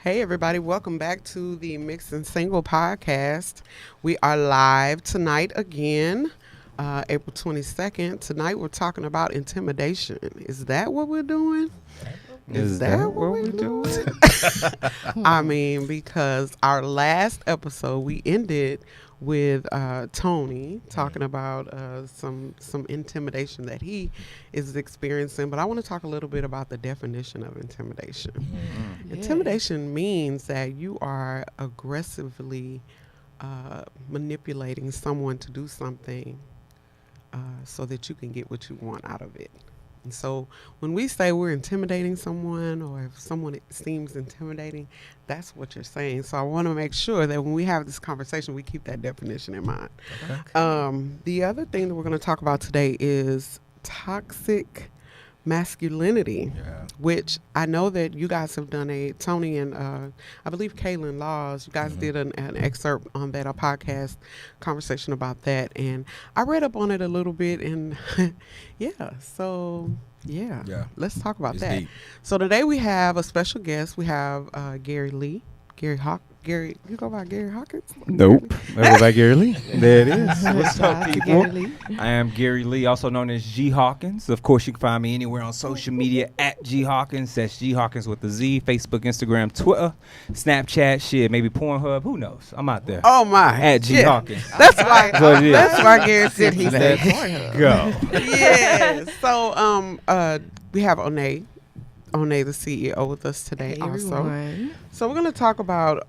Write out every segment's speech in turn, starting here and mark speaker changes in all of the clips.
Speaker 1: Hey, everybody. Welcome back to the MixNSingle podcast. We are live tonight again, April 22nd. Tonight, we're talking about intimidation. Is that what we're doing? Is that what we're doing? I mean, because our last episode, we ended with Tony talking about some intimidation that he is experiencing. But I want to talk a little bit about the definition of intimidation. Mm-hmm. Intimidation means that you are aggressively manipulating someone to do something so that you can get what you want out of it. And so when we say we're intimidating someone, or if someone seems intimidating, that's what you're saying. So I want to make sure that when we have this conversation, we keep that definition in mind. Okay. The other thing that we're going to talk about today is toxic masculinity, which I know that you guys have done Tony and I believe Kaylin Laws, you guys did an excerpt on that, a podcast conversation about that. And I read up on it a little bit and let's talk about that. Deep. So today we have a special guest. We have Garry Lee. Garry, you go by Garry Hawkins?
Speaker 2: Nope. I go by Garry Lee. There it is. What's up, people?
Speaker 3: I am Garry Lee, also known as G Hawkins. Of course, you can find me anywhere on social media at G Hawkins. That's G Hawkins with a Z. Facebook, Instagram, Twitter, Snapchat, shit, maybe Pornhub. Who knows? I'm out there.
Speaker 1: Oh, my.
Speaker 3: At G Hawkins.
Speaker 1: That's why. That's why Garry said he said Pornhub.
Speaker 3: Go.
Speaker 1: Yeah. So we have Onay, the CEO, with us today.
Speaker 4: Hey,
Speaker 1: also.
Speaker 4: Everyone.
Speaker 1: So we're going to talk about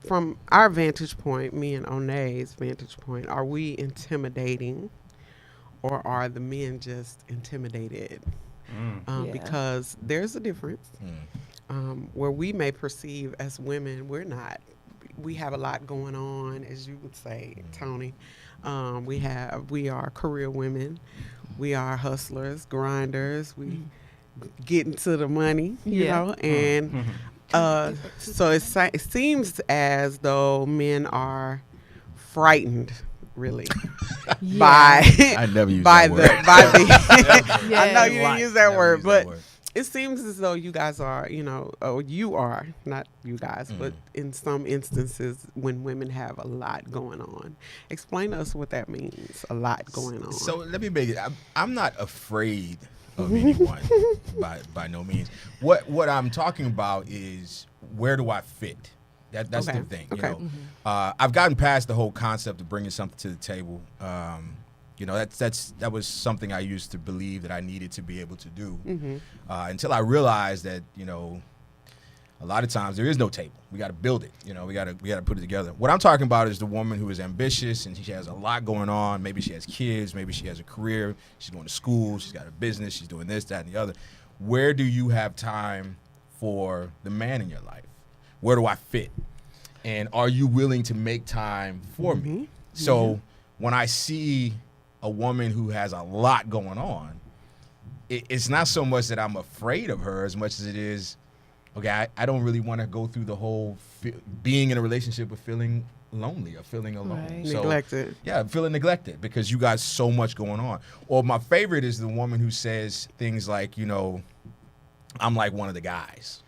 Speaker 1: from our vantage point, me and Onay's vantage point, are we intimidating, or are the men just intimidated? Because there's a difference where we may perceive as women, we're not. We have a lot going on, as you would say, Tony. We are career women. We are hustlers, grinders. We get into the money, you know, and so it seems as though men are frightened, really, by
Speaker 2: I never use
Speaker 1: by
Speaker 2: that
Speaker 1: the
Speaker 2: word.
Speaker 1: by the. I know you didn't use that word, but
Speaker 2: word.
Speaker 1: It seems as though you guys are, you are, not you guys, but in some instances when women have a lot going on. Explain to us what that means, a lot going on.
Speaker 2: So let me make it. I'm not afraid of anyone by no means. What I'm talking about is, where do I fit? That's the thing. Okay. You know, I've gotten past the whole concept of bringing something to the table. That was something I used to believe that I needed to be able to do until I realized that, a lot of times there is no table. We got to build it. We got to put it together. What I'm talking about is the woman who is ambitious and she has a lot going on. Maybe she has kids. Maybe she has a career. She's going to school. She's got a business. She's doing this, that, and the other. Where do you have time for the man in your life? Where do I fit? And are you willing to make time for me? So when I see a woman who has a lot going on, it's not so much that I'm afraid of her as much as it is, okay, I don't really want to go through the whole being in a relationship with feeling lonely or feeling alone.
Speaker 1: Right.
Speaker 2: So,
Speaker 1: neglected. Yeah,
Speaker 2: feeling neglected because you got so much going on. Or my favorite is the woman who says things like, I'm like one of the guys.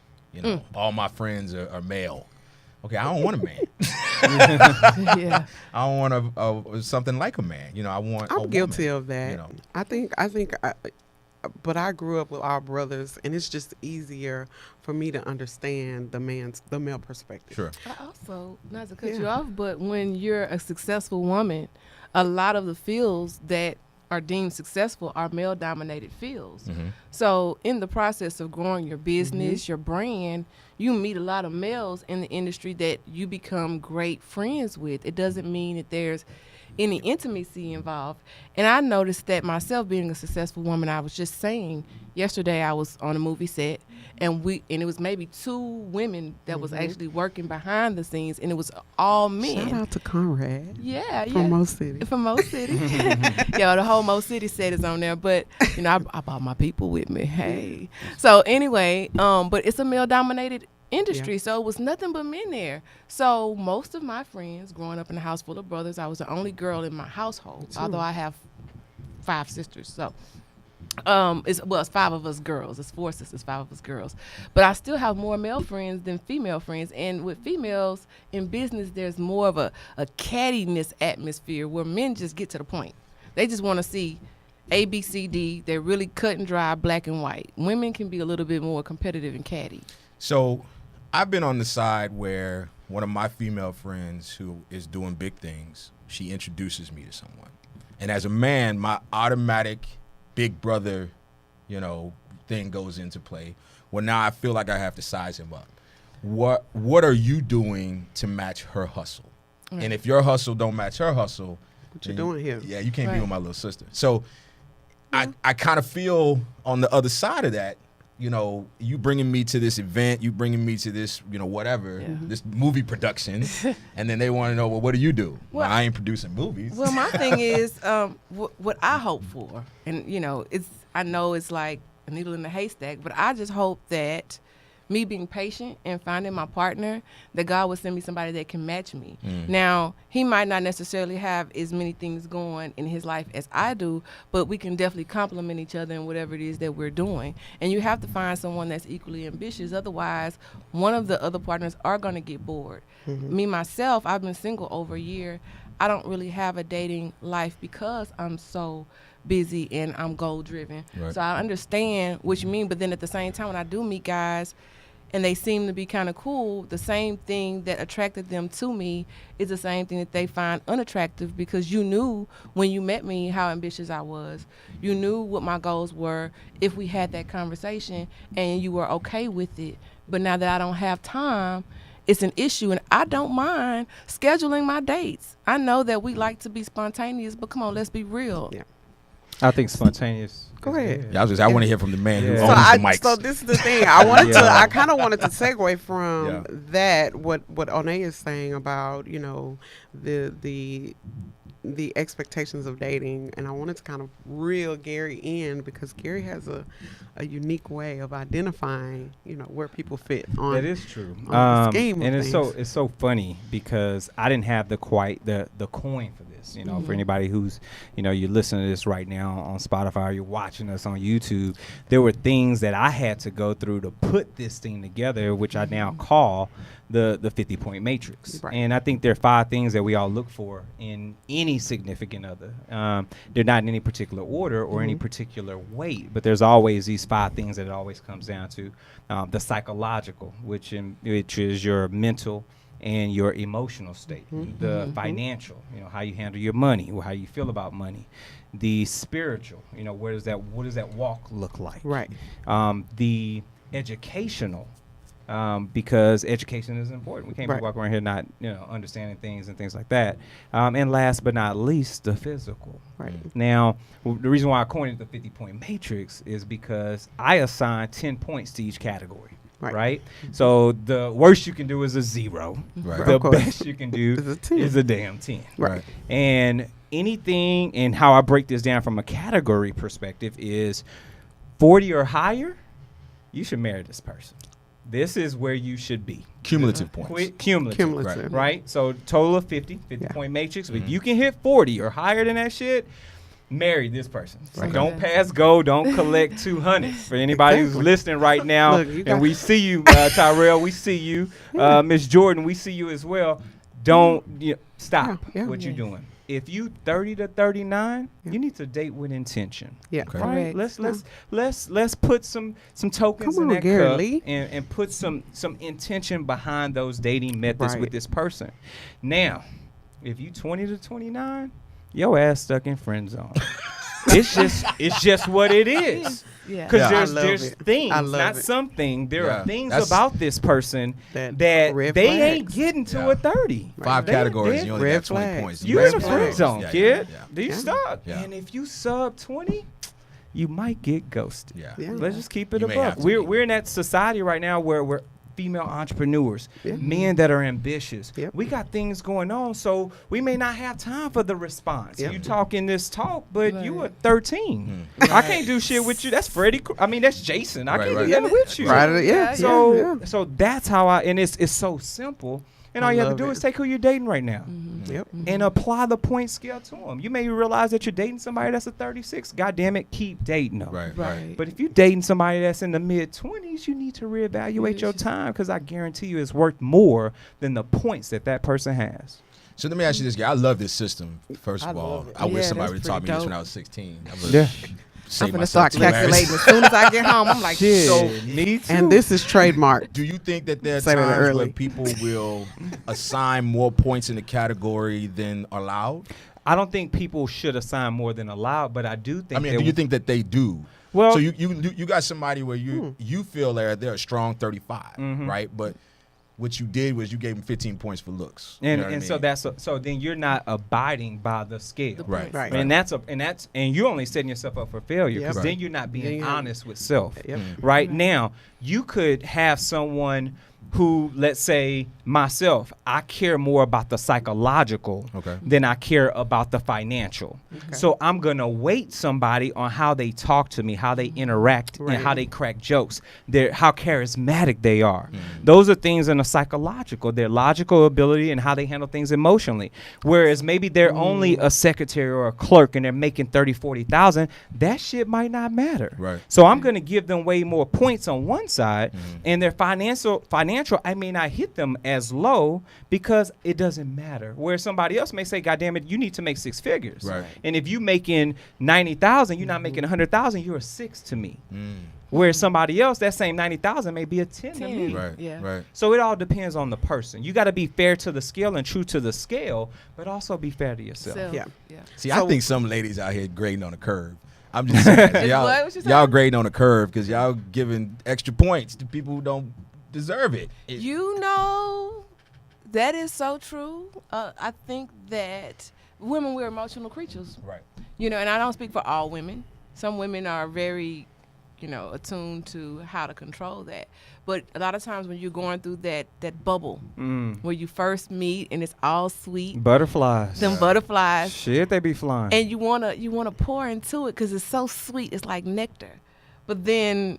Speaker 2: All my friends are male. Okay, I don't want a man. I don't want something like a man. I want.
Speaker 1: I'm guilty of that. I think. But I grew up with our brothers, and it's just easier for me to understand the male perspective.
Speaker 2: Sure.
Speaker 4: I also, not to cut you off, but when you're a successful woman, a lot of the fields that are deemed successful are male-dominated fields. So in the process of growing your business, your brand, you meet a lot of males in the industry that you become great friends with. It doesn't mean that there's any intimacy involved. And I noticed that myself, being a successful woman, I was just saying, yesterday I was on a movie set, and it was maybe 2 women that was actually working behind the scenes, and it was all men.
Speaker 1: Shout out to Conrad.
Speaker 4: Yeah.
Speaker 1: From Mo City.
Speaker 4: From Mo City. Yeah, the whole Mo City set is on there, but I brought my people with me. Hey. So anyway, but it's a male-dominated industry, so it was nothing but men there. So most of my friends, growing up in a house full of brothers, I was the only girl in my household, although I have 5 sisters. So It's 5 of us girls. It's 4 sisters, 5 of us girls. But I still have more male friends than female friends. And with females in business, there's more of a cattiness atmosphere where men just get to the point. They just want to see A, B, C, D. They're really cut and dry, black and white. Women can be a little bit more competitive and catty.
Speaker 2: So I've been on the side where one of my female friends who is doing big things, she introduces me to someone. And as a man, my automatic big brother, thing goes into play. Well, now I feel like I have to size him up. What are you doing to match her hustle? Right. And if your hustle don't match her hustle,
Speaker 1: what you doing here?
Speaker 2: Yeah, you can't be with my little sister. So I kind of feel on the other side of that, you bringing me to this event, you bringing me to this, whatever, this movie production, and then they want to know, well, what do you do? Well, I ain't producing movies.
Speaker 4: Well, my thing is, what I hope for, and I know it's like a needle in a haystack, but I just hope that me being patient and finding my partner, that God will send me somebody that can match me. Now, he might not necessarily have as many things going in his life as I do, but we can definitely complement each other in whatever it is that we're doing. And you have to find someone that's equally ambitious. Otherwise, one of the other partners are going to get bored. Me, myself, I've been single over a year. I don't really have a dating life because I'm so busy and I'm goal driven. Right. So I understand what you mean, but then at the same time, when I do meet guys and they seem to be kind of cool, the same thing that attracted them to me is the same thing that they find unattractive, because you knew when you met me how ambitious I was. You knew what my goals were if we had that conversation and you were okay with it. But now that I don't have time, it's an issue, and I don't mind scheduling my dates. I know that we like to be spontaneous, but come on, let's be real.
Speaker 1: Yeah.
Speaker 3: I think spontaneous.
Speaker 1: Go ahead.
Speaker 2: Yeah, I want to hear from the man who owns the mics.
Speaker 1: So this is the thing. I kind of wanted to segue from that, what Onay is saying about, the expectations of dating, and I wanted to kind of reel Garry in, because Garry has a unique way of identifying, where people fit on.
Speaker 3: That is true.
Speaker 1: On the scheme
Speaker 3: and
Speaker 1: of
Speaker 3: it's so funny, because I didn't have the coin for this. For anybody who's, you're listening to this right now on Spotify, or you're watching us on YouTube, there were things that I had to go through to put this thing together, which I now call the 50-point matrix. Right. And I think there are 5 things that we all look for in any significant other. They're not in any particular order or any particular weight, but there's always these 5 things that it always comes down to. The psychological, which is your mental and your emotional state. The financial, how you handle your money, or how you feel about money. The spiritual, what does that walk look like? Right. The educational, because education is important. We can't be walking around here not, understanding things and things like that. And last but not least, the physical. Right. Now, the reason why I coined it the 50-point matrix is because I assign 10 points to each category. Right. So the worst you can do is a 0. Right. The best you can do is a damn 10. Right. And anything, and how I break this down from a category perspective is 40 or higher, you should marry this person. This is where you should be.
Speaker 2: Cumulative points.
Speaker 3: Cumulative. Right. So total of 50 point matrix. But if you can hit 40 or higher than that shit, marry this person. So don't pass go. Don't collect 200. For anybody who's listening right now, and we see you, Tyrell, we see you, Miss Jordan, we see you as well. Don't stop what you're doing. If you 30 to 39, you need to date with intention. Yeah, right. Let's put some tokens in that cup and put some intention behind those dating methods with this person. Now, if you 20 to 29. Your ass stuck in friend zone. It's just what it is. Because there's things, not something. There are things about this person that they ain't getting to a 30.
Speaker 2: 5 categories. You only got 20 points.
Speaker 3: You in a friend zone, kid. You stuck. And if you sub 20, you might get ghosted. Let's just keep it above. We're in that society right now where we're female entrepreneurs, men that are ambitious. We got things going on, so we may not have time for the response. You talking this talk, but you are 13. I can't do shit with you. That's Freddie. That's Jason. I can't do nothing with you. So that's how and it's so simple. And all you have to do is take who you're dating right now.
Speaker 1: Yep.
Speaker 3: And apply the point scale to them. You may realize that you're dating somebody that's a 36. God damn it, keep dating them.
Speaker 4: Right.
Speaker 3: But if you're dating somebody that's in the mid-20s, you need to reevaluate your time, because I guarantee you it's worth more than the points that person has.
Speaker 2: So let me ask you this, guy. I love this system. First of
Speaker 1: I
Speaker 2: all,
Speaker 1: love it.
Speaker 2: I wish
Speaker 4: Yeah,
Speaker 2: somebody would
Speaker 4: that's
Speaker 2: have taught me
Speaker 4: pretty
Speaker 2: this when
Speaker 4: dope.
Speaker 2: I was 16.
Speaker 4: I'm gonna start calculating as soon as I get home. I'm like,
Speaker 3: So, me too.
Speaker 1: And this is trademark.
Speaker 2: Do you think that there are
Speaker 1: Say that
Speaker 2: times
Speaker 1: early.
Speaker 2: where people will assign more points in the category than allowed?
Speaker 3: I don't think people should assign more than allowed, but I do think.
Speaker 2: I mean, do you think that they do?
Speaker 3: Well,
Speaker 2: So you got somebody where you feel they're a strong 35, right? But what you did was you gave them 15 points for looks.
Speaker 3: And
Speaker 2: You know what I
Speaker 3: so
Speaker 2: mean?
Speaker 3: that's so then you're not abiding by the scale.
Speaker 2: Right.
Speaker 1: Right.
Speaker 3: And you're only setting yourself up for failure, because
Speaker 1: Yep.
Speaker 3: then you're not being
Speaker 1: Yeah.
Speaker 3: honest with self.
Speaker 1: Yep.
Speaker 3: Right now, you could have someone who, let's say myself, I care more about the psychological than I care about the financial. So I'm going to weight somebody on how they talk to me, how they interact, and how they crack jokes, how charismatic they are. Those are things in the psychological, their logical ability and how they handle things emotionally. Whereas maybe they're only a secretary or a clerk and they're making 30, 40,000, that shit might not matter.
Speaker 2: Right.
Speaker 3: So I'm going to give them way more points on one side, and their financial, I may not hit them as low because it doesn't matter. Where somebody else may say, God damn it, you need to make 6 figures.
Speaker 2: Right.
Speaker 3: And if you making 90,000, you're not making 100,000, you're a 6 to me. Where somebody else, that same 90,000 may be a 10 to me.
Speaker 2: Right.
Speaker 4: Yeah.
Speaker 2: Right.
Speaker 3: So it all depends on the person. You got to be fair to the scale and true to the scale, but also be fair to yourself.
Speaker 4: Self.
Speaker 1: Yeah.
Speaker 2: See, I think some ladies out here grading on a curve. I'm just saying,
Speaker 4: What you saying?
Speaker 2: y'all grading on a curve because y'all giving extra points to people who don't deserve it.
Speaker 4: You know, that is so true. I think that women, we're emotional creatures.
Speaker 2: Right.
Speaker 4: You know, and I don't speak for all women. Some women are very, attuned to how to control that. But a lot of times when you're going through that bubble where you first meet and it's all sweet,
Speaker 3: Butterflies.
Speaker 4: them butterflies,
Speaker 3: Shit, they be flying.
Speaker 4: and you wanna pour into it because it's so sweet. It's like nectar. But then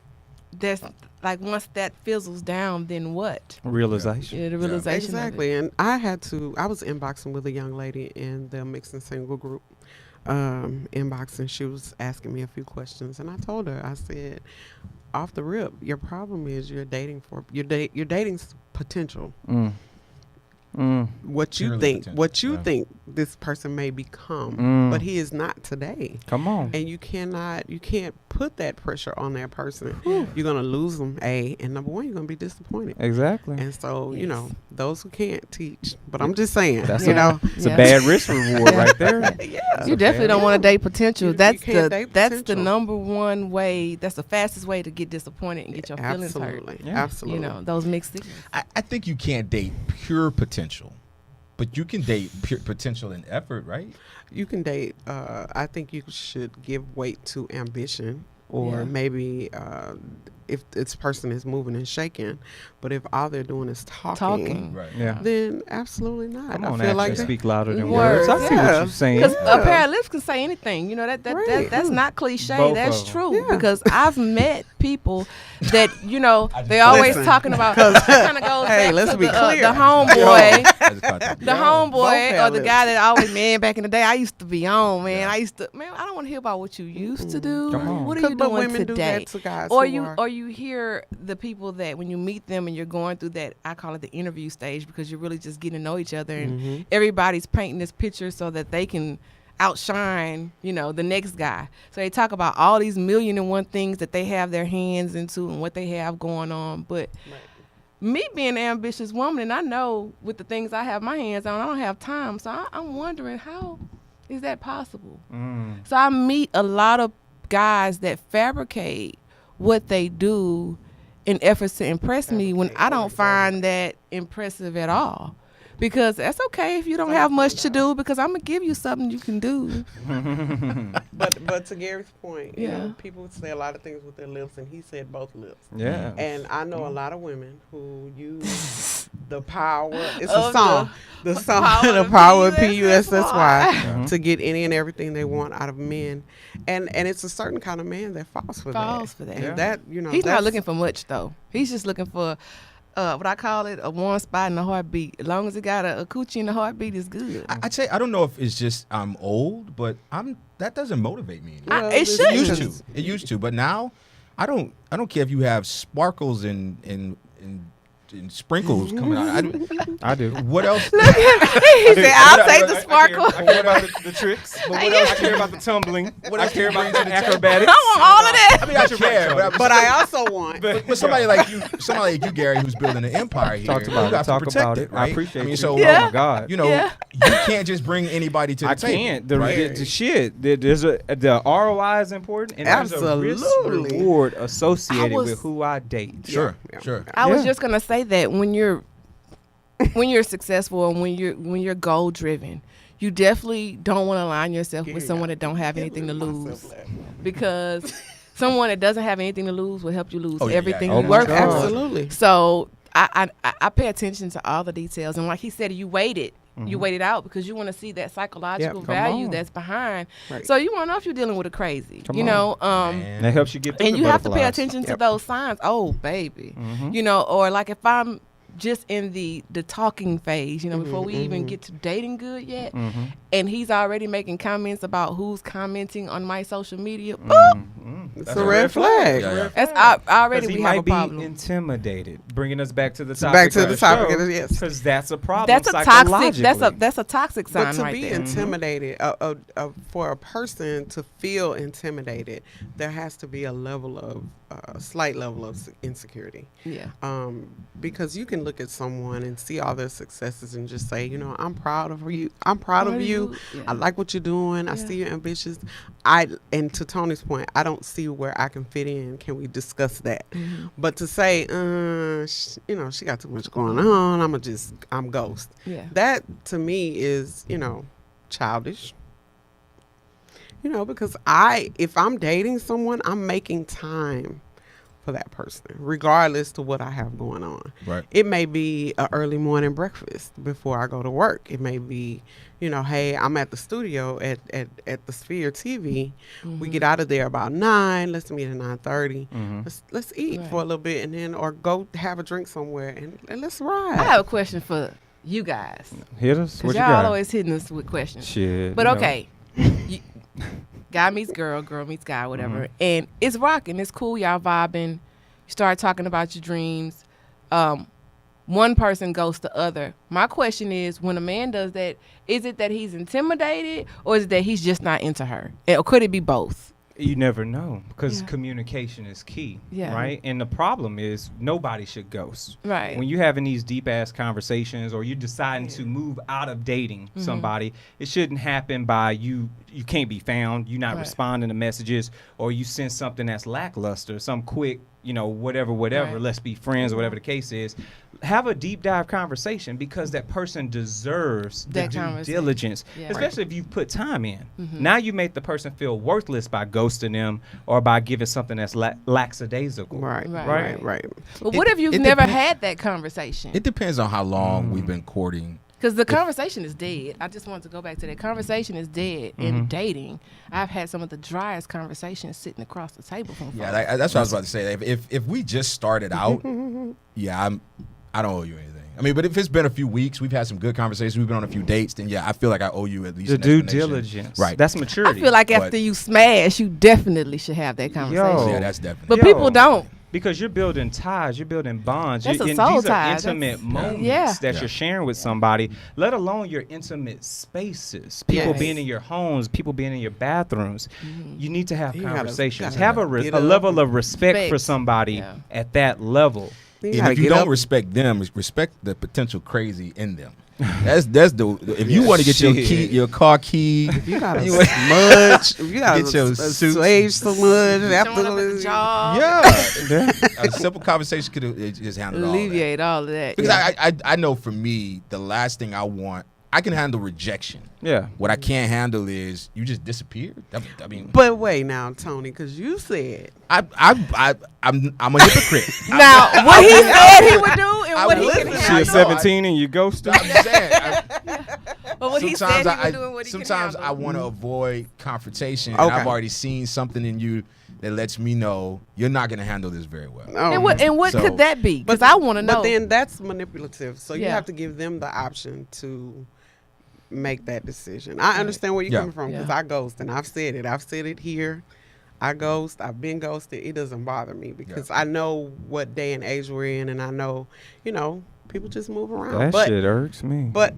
Speaker 4: there's like once that fizzles down, then what?
Speaker 3: Realization.
Speaker 4: The realization.
Speaker 1: Exactly. And I was inboxing with a young lady in the MixNSingle group. Inboxing, she was asking me a few questions, and I told her, I said, off the rip, your problem is you're dating potential. What you
Speaker 2: Purely
Speaker 1: think,
Speaker 2: potential,
Speaker 1: what you
Speaker 2: yeah.
Speaker 1: think this person may become, but he is not today.
Speaker 3: Come on.
Speaker 1: And you can't put that pressure on that person. You're gonna lose them, and number one, you're gonna be disappointed.
Speaker 3: Exactly.
Speaker 1: And so, those who can't teach. But I'm just saying,
Speaker 3: That's
Speaker 1: it's
Speaker 3: a bad risk reward right there.
Speaker 4: You definitely don't want to date potential.
Speaker 1: You
Speaker 4: That's
Speaker 1: can't date
Speaker 4: that's the
Speaker 1: potential.
Speaker 4: number one way. That's the fastest way to get disappointed and get your feelings hurt.
Speaker 1: Absolutely,
Speaker 3: Yeah.
Speaker 1: absolutely.
Speaker 4: Those mixed signals.
Speaker 2: I think you can't date pure potential, but you can date pure potential and effort, right?
Speaker 1: You can date. I think you should give weight to ambition, or
Speaker 4: Yeah.
Speaker 1: maybe if this person is moving and shaking, but if all they're doing is talking.
Speaker 2: Right.
Speaker 3: Yeah.
Speaker 1: Then absolutely not.
Speaker 3: Come
Speaker 1: I
Speaker 3: on,
Speaker 1: feel like
Speaker 3: actions
Speaker 1: that-
Speaker 3: speak louder than
Speaker 4: Words.
Speaker 3: words. I see what
Speaker 1: Yeah.
Speaker 3: you're saying.
Speaker 4: Because a pair of lips can say anything.
Speaker 1: Right.
Speaker 4: That's not cliche.
Speaker 3: Both
Speaker 4: That's
Speaker 3: of 'em.
Speaker 4: true.
Speaker 1: Yeah.
Speaker 4: Because I've met people that they always
Speaker 1: Listen.
Speaker 4: talking about. Kind of goes
Speaker 1: Hey,
Speaker 4: back
Speaker 1: let's
Speaker 4: to
Speaker 1: be
Speaker 4: the,
Speaker 1: clear.
Speaker 4: the homeboy.
Speaker 2: I just caught that.
Speaker 4: The
Speaker 1: both
Speaker 4: homeboy or
Speaker 1: have
Speaker 4: the
Speaker 1: lips.
Speaker 4: guy that always, man, back in the day, I used to be on, man. I don't want to hear about what you used to do.
Speaker 3: Come on.
Speaker 4: What are you
Speaker 1: But
Speaker 4: doing
Speaker 1: women do
Speaker 4: today?
Speaker 1: that to guys
Speaker 4: Or
Speaker 1: who
Speaker 4: you hear the people that when you meet them and you're going through that, I call it the interview stage, because you're really just getting to know each other, and everybody's painting this picture so that they can outshine, the next guy. So they talk about all these 1,000,001 things that they have their hands into and what they have going on. But me being an ambitious woman, and I know with the things I have my hands on, I don't have time. So I'm wondering, how is that possible? So I meet a lot of guys that fabricate what they do in efforts to impress me when I don't find that impressive at all. Because that's okay if you don't have much to do, because I'm going to give you something you can do.
Speaker 1: But to Gary's point,
Speaker 4: Yeah.
Speaker 1: people say a lot of things with their lips, and he said both lips.
Speaker 3: Yeah.
Speaker 1: And I know a lot of women who use the power. It's
Speaker 4: Of
Speaker 1: a song. The song,
Speaker 4: power
Speaker 1: the
Speaker 4: of
Speaker 1: power of
Speaker 4: PUSSY.
Speaker 1: PUSSY to get any and everything they want out of men, and it's a certain kind of man that falls for
Speaker 4: Falls
Speaker 1: that.
Speaker 4: for that.
Speaker 1: And
Speaker 3: Yeah.
Speaker 1: that
Speaker 4: He's not looking for much, though. He's just looking for what I call it, a warm spot in the heartbeat. As long as it got a coochie in the heartbeat, it's good.
Speaker 2: I'd say I don't know if it's just I'm old, but that doesn't motivate me anymore.
Speaker 4: It should.
Speaker 2: It used to, but now I don't care if you have sparkles and sprinkles coming out.
Speaker 3: I do.
Speaker 2: What else?
Speaker 4: He said, "I'll take the sparkle."
Speaker 3: I care about the tricks. But what else? I care about the tumbling. I care about the acrobatics.
Speaker 4: I want all of that.
Speaker 2: I mean, I care,
Speaker 1: But I also want.
Speaker 2: But somebody like you, Gary, who's building an empire here,
Speaker 3: Talked about
Speaker 2: you got
Speaker 3: it.
Speaker 2: to
Speaker 3: Talk
Speaker 2: protect
Speaker 3: about
Speaker 2: it,
Speaker 3: it.
Speaker 2: right?
Speaker 3: I appreciate you.
Speaker 2: So,
Speaker 4: Yeah.
Speaker 3: Oh my God.
Speaker 2: you know,
Speaker 4: Yeah.
Speaker 2: you can't just bring anybody to the
Speaker 3: I
Speaker 2: table.
Speaker 3: can't.
Speaker 2: right?
Speaker 3: The shit. There's the ROI is important, and there's a risk
Speaker 1: Absolutely.
Speaker 3: reward associated
Speaker 4: was-
Speaker 3: with who I date.
Speaker 2: Sure.
Speaker 4: I was
Speaker 3: Yeah.
Speaker 4: just gonna say that when you're successful and when you're goal driven, you definitely don't want to align yourself with someone that don't have anything to lose, because someone that doesn't have anything to lose will help you lose
Speaker 2: Oh, yeah,
Speaker 4: everything
Speaker 3: yeah.
Speaker 4: you
Speaker 3: Oh, my
Speaker 4: work
Speaker 3: God.
Speaker 4: for.
Speaker 1: Absolutely.
Speaker 4: So I pay attention to all the details, and like he said, you waited. You wait it out because you want to see that psychological
Speaker 1: Yep.
Speaker 3: Come
Speaker 4: value
Speaker 3: on.
Speaker 4: that's behind.
Speaker 1: Right.
Speaker 4: So you want to know if you're dealing with a crazy,
Speaker 3: Come
Speaker 4: you
Speaker 3: on.
Speaker 4: know.
Speaker 2: Man.
Speaker 3: That helps you get through
Speaker 4: And
Speaker 3: the
Speaker 4: you have to pay
Speaker 3: butterflies.
Speaker 4: attention to those signs. Oh, baby.
Speaker 3: Mhm.
Speaker 4: You know, or like if I'm just in the talking phase, you know, before we even get to dating good yet,
Speaker 3: Mhm.
Speaker 4: and he's already making comments about who's commenting on my social media,
Speaker 3: Mhm.
Speaker 1: It's
Speaker 3: That's
Speaker 1: a red flag.
Speaker 2: Yeah, yeah.
Speaker 4: that's already
Speaker 3: 'Cause
Speaker 4: we
Speaker 3: he
Speaker 4: have a
Speaker 3: might be
Speaker 4: problem.
Speaker 3: intimidated. Bringing us back to the topic.
Speaker 1: Back to
Speaker 3: of
Speaker 1: the
Speaker 3: the
Speaker 1: topic
Speaker 3: show,
Speaker 1: of it, yes.
Speaker 3: Because that's a problem.
Speaker 4: That's a toxic.
Speaker 3: psychologically.
Speaker 4: That's a toxic sign
Speaker 1: But to
Speaker 4: right
Speaker 1: be
Speaker 4: there.
Speaker 1: intimidated, for a person to feel intimidated, there has to be a level of slight level of insecurity.
Speaker 4: Yeah.
Speaker 1: Because you can look at someone and see all their successes and just say, you know, I'm proud of you. I'm proud of you.
Speaker 4: Yeah.
Speaker 1: I like what you're doing. I
Speaker 4: Yeah.
Speaker 1: see you're ambitious. And to Tony's point, I don't see where I can fit in. Can we discuss that? But to say, you know, she got too much going on. I'm ghost.
Speaker 4: Yeah.
Speaker 1: That to me is, you know, childish. You know, because if I'm dating someone, I'm making time for that person, regardless to what I have going on.
Speaker 2: Right.
Speaker 1: It may be an early morning breakfast before I go to work. It may be, you know, hey, I'm at the studio at the Sphere TV. We get out of there about 9. Let's meet at 9:30. Let's eat
Speaker 4: Right.
Speaker 1: for a little bit, and then or go have a drink somewhere and let's ride.
Speaker 4: I have a question for you guys.
Speaker 3: Hit us.
Speaker 4: Because
Speaker 3: What you
Speaker 4: y'all
Speaker 3: got?
Speaker 4: always hitting us with questions.
Speaker 3: Shit.
Speaker 4: But
Speaker 3: you know.
Speaker 4: okay. You, guy meets girl, girl meets guy, whatever. And it's rocking. It's cool. Y'all vibing. You start talking about your dreams. One person goes to other. My question is, when a man does that, is it that he's intimidated or is it that he's just not into her? Or could it be both?
Speaker 3: You never know, because
Speaker 4: Yeah.
Speaker 3: communication is key,
Speaker 4: Yeah.
Speaker 3: right? And the problem is nobody should ghost.
Speaker 4: Right.
Speaker 3: When you're having these deep ass conversations or you're deciding to move out of dating somebody, it shouldn't happen by you can't be found, you're not
Speaker 4: Right.
Speaker 3: responding to messages, or you send something that's lackluster, some quick, you know, whatever,
Speaker 4: Right.
Speaker 3: let's be friends or whatever the case is. Have a deep dive conversation because that person deserves the
Speaker 4: That
Speaker 3: due
Speaker 4: conversation.
Speaker 3: diligence,
Speaker 4: Yeah.
Speaker 3: especially if you put time in. Now you make the person feel worthless by ghosting them or by giving something that's lackadaisical.
Speaker 1: Right,
Speaker 4: Right.
Speaker 1: right, right.
Speaker 4: But what if you've
Speaker 2: it
Speaker 4: never
Speaker 2: depend-
Speaker 4: had that conversation?
Speaker 2: It depends on how long we've been courting.
Speaker 4: Because the conversation is dead. I just want to go back to that. Conversation is dead in dating. I've had some of the driest conversations sitting across the table from folks.
Speaker 2: Yeah, that's what I was about to say. If we just started out, yeah, I don't owe you anything. I mean, but if it's been a few weeks, we've had some good conversations, we've been on a few dates, then yeah, I feel like I owe you at least
Speaker 3: The
Speaker 2: an
Speaker 3: due
Speaker 2: explanation.
Speaker 3: diligence.
Speaker 2: Right.
Speaker 3: That's
Speaker 4: I
Speaker 3: maturity.
Speaker 4: feel like
Speaker 2: But-
Speaker 4: after you smash, you definitely should have that conversation.
Speaker 3: Yo.
Speaker 2: Yeah, that's definitely.
Speaker 4: But
Speaker 3: Yo.
Speaker 4: people don't.
Speaker 3: Because you're building ties, you're building bonds.
Speaker 4: That's a
Speaker 3: and
Speaker 4: soul
Speaker 3: these
Speaker 4: tie.
Speaker 3: are
Speaker 4: That's-
Speaker 3: intimate moments
Speaker 4: Yeah.
Speaker 3: that
Speaker 2: Yeah.
Speaker 3: you're sharing with somebody, let alone your intimate spaces. People
Speaker 1: Yes.
Speaker 3: being in your homes, people being in your bathrooms. You need to have
Speaker 1: You gotta-
Speaker 3: conversations.
Speaker 1: gotta
Speaker 3: have
Speaker 1: get
Speaker 3: a
Speaker 1: up
Speaker 3: level
Speaker 1: and-
Speaker 3: of respect for
Speaker 4: Respect.
Speaker 3: somebody
Speaker 4: Yeah.
Speaker 3: at that level.
Speaker 1: You
Speaker 2: And
Speaker 1: gotta
Speaker 2: if you
Speaker 1: get
Speaker 2: don't
Speaker 1: up.
Speaker 2: respect them, respect the potential crazy in them. That's the if you want to get
Speaker 3: Shit.
Speaker 2: your car key,
Speaker 1: You gotta
Speaker 2: You-
Speaker 1: smudge. You gotta
Speaker 2: Get your suits.
Speaker 1: save some smudge
Speaker 4: Showing up at the
Speaker 1: after.
Speaker 4: job.
Speaker 2: yeah, a simple conversation could have just handled all that.
Speaker 4: Alleviate all of that.
Speaker 2: Because
Speaker 4: Yeah.
Speaker 2: I know for me, the last thing I want, I can handle rejection.
Speaker 3: Yeah.
Speaker 2: What I can't handle is you just disappeared. I mean,
Speaker 1: But wait now, Tony, because you said
Speaker 2: I'm a hypocrite.
Speaker 4: Now, what he said he would do and
Speaker 2: I
Speaker 4: what he
Speaker 2: would
Speaker 4: can
Speaker 2: listen.
Speaker 3: She
Speaker 2: I
Speaker 3: is
Speaker 2: know,
Speaker 4: handle.
Speaker 3: 17 and you ghosted.
Speaker 2: I'm just saying.
Speaker 4: But what he said he would do and what he can
Speaker 2: sometimes
Speaker 4: handle.
Speaker 2: I want to avoid confrontation. And
Speaker 1: Okay.
Speaker 2: I've already seen something in you that lets me know you're not going to handle this very well.
Speaker 1: Oh,
Speaker 4: And what
Speaker 2: So-
Speaker 4: could that be? Because I want to know.
Speaker 1: But then that's manipulative. So you
Speaker 4: Yeah.
Speaker 1: have to give them the option to make that decision. I understand where you're
Speaker 2: Yeah.
Speaker 1: coming from because
Speaker 4: Yeah.
Speaker 1: I ghost, and I've said it. I've said it here. I ghost. I've been ghosted. It doesn't bother me because I know what day and age we're in, and I know, people just move around.
Speaker 3: That
Speaker 1: but
Speaker 3: shit irks me.
Speaker 1: but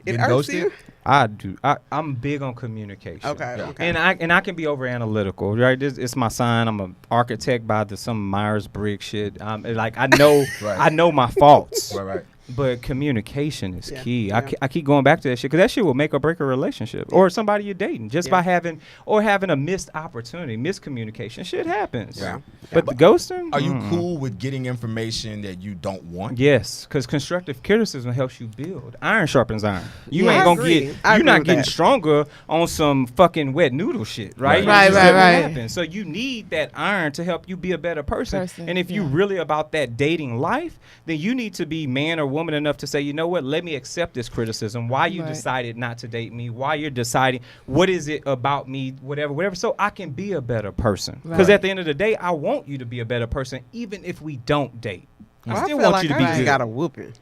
Speaker 1: it
Speaker 2: Getting
Speaker 1: irks
Speaker 2: ghosted?
Speaker 1: you.
Speaker 3: I do. I'm big on communication.
Speaker 1: Okay.
Speaker 2: Yeah.
Speaker 1: Okay.
Speaker 3: And I can be over analytical, right? It's my sign. I'm an architect by some Myers-Briggs shit. Like I know,
Speaker 2: Right.
Speaker 3: I know my faults.
Speaker 2: Right.
Speaker 3: But communication is
Speaker 1: Yeah,
Speaker 3: key.
Speaker 1: yeah.
Speaker 3: I keep going back to that shit because that shit will make or break a relationship or somebody you're dating just by having a missed opportunity, miscommunication. Shit happens.
Speaker 2: Yeah.
Speaker 3: But the ghosting.
Speaker 2: Are you cool with getting information that you don't want?
Speaker 3: Yes, because constructive criticism helps you build. Iron sharpens iron. You
Speaker 1: Yeah,
Speaker 3: ain't
Speaker 1: I
Speaker 3: gonna
Speaker 1: agree.
Speaker 3: get.
Speaker 1: I
Speaker 3: You're
Speaker 1: agree
Speaker 3: not
Speaker 1: with
Speaker 3: getting
Speaker 1: that.
Speaker 3: stronger on some fucking wet noodle shit, right?
Speaker 2: Right.
Speaker 3: It just
Speaker 4: Right,
Speaker 3: doesn't
Speaker 4: right.
Speaker 3: happen. So you need that iron to help you be a better person. And if you
Speaker 4: yeah.
Speaker 3: really about that dating life, then you need to be man or woman enough to say, you know what? Let me accept this criticism. Why you
Speaker 4: Right.
Speaker 3: decided not to date me? Why you're deciding? What is it about me? Whatever. So I can be a better person. Because
Speaker 4: Right.
Speaker 3: at the end of the day, I want you to be a better person, even if we don't date.
Speaker 1: Well,
Speaker 3: I still
Speaker 1: feel
Speaker 3: want
Speaker 1: like
Speaker 3: you to
Speaker 1: I
Speaker 3: be
Speaker 1: just
Speaker 3: good.
Speaker 1: got a whooping.